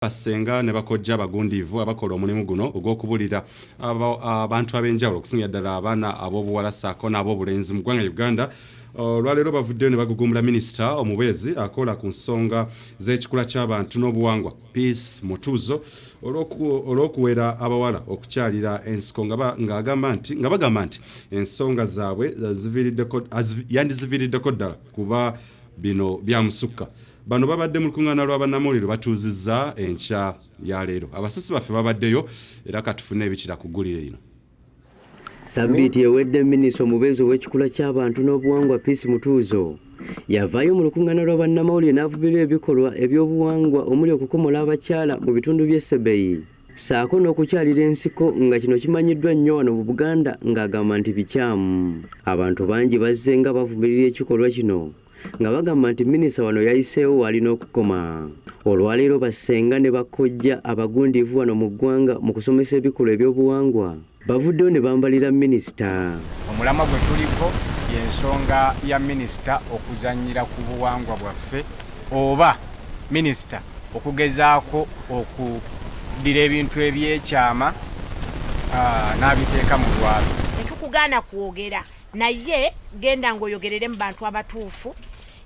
Bassenga ne Bakojja abagundiivu abakola omulimu guno ogw'okubulira abantu ab'enjawulo okusinga ddala abaana ab'obuwala ssaako n'ab'obulenzi mu ggwanga Uganda. Olwaleero bavuddeyo ne bagugumbula Minisita omubeezi akola ku nsonga z'ekikula ky'abantu n'obuwangwa Peace Mutuuzo olw'okuwera abawala okukyalira ensiko nga bagamba nti ensonga zaabwe yandiziviiriddeko ddala kuba bino byamusukka. Bano babadde mu lukuŋŋaana lwa bannamawulire batuuzizza enkya ya leero. Abasisi baffe babaddeyo era katufune ebikira ku ggulire lino. Sabbiiti ewedde Minisita omubeezi ow'ekikula ky'abantu n'obuwangwa Peace Mutuuzo yavaayo mu lukuŋŋaana lwa bannamawulire n'avumirira ebikolwa eby'obuwangwa omuli okukomola abakyala mu bitundu by'e Sebeyi ssaako n'okukyalira ensiko nga kino kimanyiddwa nnyo wano mu Buganda ng'agamba nti bikyamu. Abantu bangi bazze nga bavumirira ekikolwa kino nga bagamba nti Minisita wano yayiseewo walina okukoma. Olwaleero Bassenga ne Bakojja abagundiivu wano mu ggwanga mu kusomesa ebikolwa eby'obuwangwa bavuddeyo ne bambalira Minisita. Omulamwa gwe tuliko y'ensonga ya Minisita okuzannyira ku buwangwa bwaffe oba Minisita okugezaako okuddira ebintu ebyekyama n'abiteeka mu lwalo. Tetukugaana kwogera naye genda ng'oyogerere mu bantu abatuufu.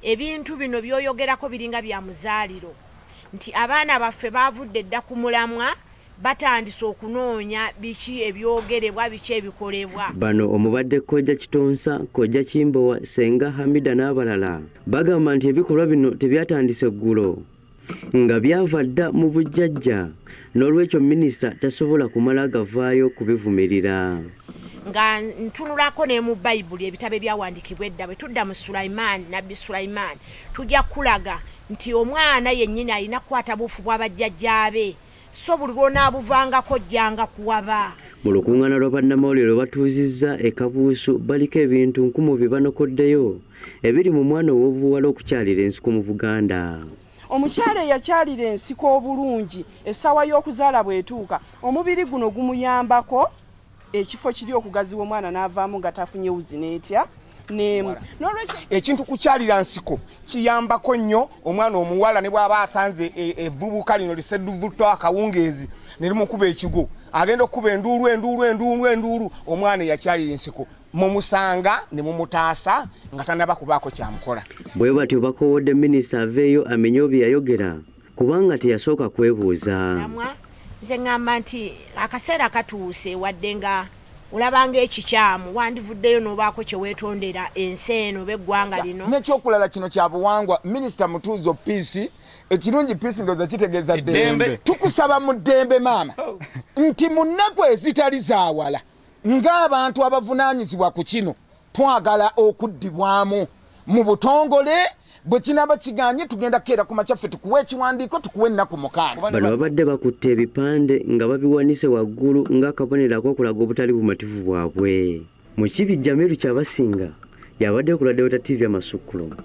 Ebintu bino byoyogerako biringa bya muzaaliro nti abaana baffe bavudde dda ku mulamwa batandise okunoonya biki ebyogerebwa biki ebikolebwa. Bano omubadde Kojja Kitonsa, Kojja Kimbowa, Senga Hamida n'abalala bagamba nti ebikolwa bino tebyatandise ggulo nga byava dda mu bujjajja n'olwekyo Minisita tasobola kumala agavaayo kubivumirira. Nga ntunulako ne mu Bayibuli ebitabo ebyawandiikibwa edda bwe tudda mu Nabbi Sulaiman tujja kulaga nti omwana yennyini alina kukwata buufu bw'abajjajjaabe so buli lw'onaabuvangako jjanga kuwaba. Mu lukuŋŋaana lwa bannamawulire batuuzizza e Kabuusu baliko ebintu 1000 bye banokoddeyo ebiri mu mwana ow'obuwala okukyalira ensiko mu Buganda. Omukyala eyakyalira ensiko obulungi essaawa y'okuzaala bw'etuuka omubiri guno gumuyambako ekifo kiri okugaziwa omwana n'avaamu nga tafunye wuzi n'etya n'emu. Ekintu kukyalira nsiko kiyambako nnyo omwana omuwala ne bw'aba asanze evvubuka lino lisedduvutto akawungeezi ne limukuba ekigo agenda okuba enduulu omwana eyakyalira ensiko mumusanga ne mumutaasa nga tanaba kubaako kyamukola. Bwe batyo bakowodde Minisita aveeyo amenye obi yayogera kubanga teyasooka kwebuuza. Nze ngamba nti akaseera katuuse wadde nga olabanga ekikyamu wandivuddeyo n'obaako kye weetondera ensi eno b'eggwanga lino. N'ekyokulala kino kya buwangwa Minisita Mutuuzo Peace ekirungi Peace ndoza kitegeeza ddembe. Tukusaba mu ddembe maama nti mu nnaku ezitali zaawala ng'abantu abavunaanyizibwa ku kino twagala okuddibwamu mu butongole bwe kinaba kiganye tugenda keera ku makyaffe tukuwe ekiwandiiko tukuwe ennaku 6. Bano babadde bakutte ebipande nga babiwanise waggulu ng'akabonero ak'okulaga obutali bumativu bwabwe. Mu Kibijja Meru kya Bassenga yabadde ku Delta TV Amasukkulumu.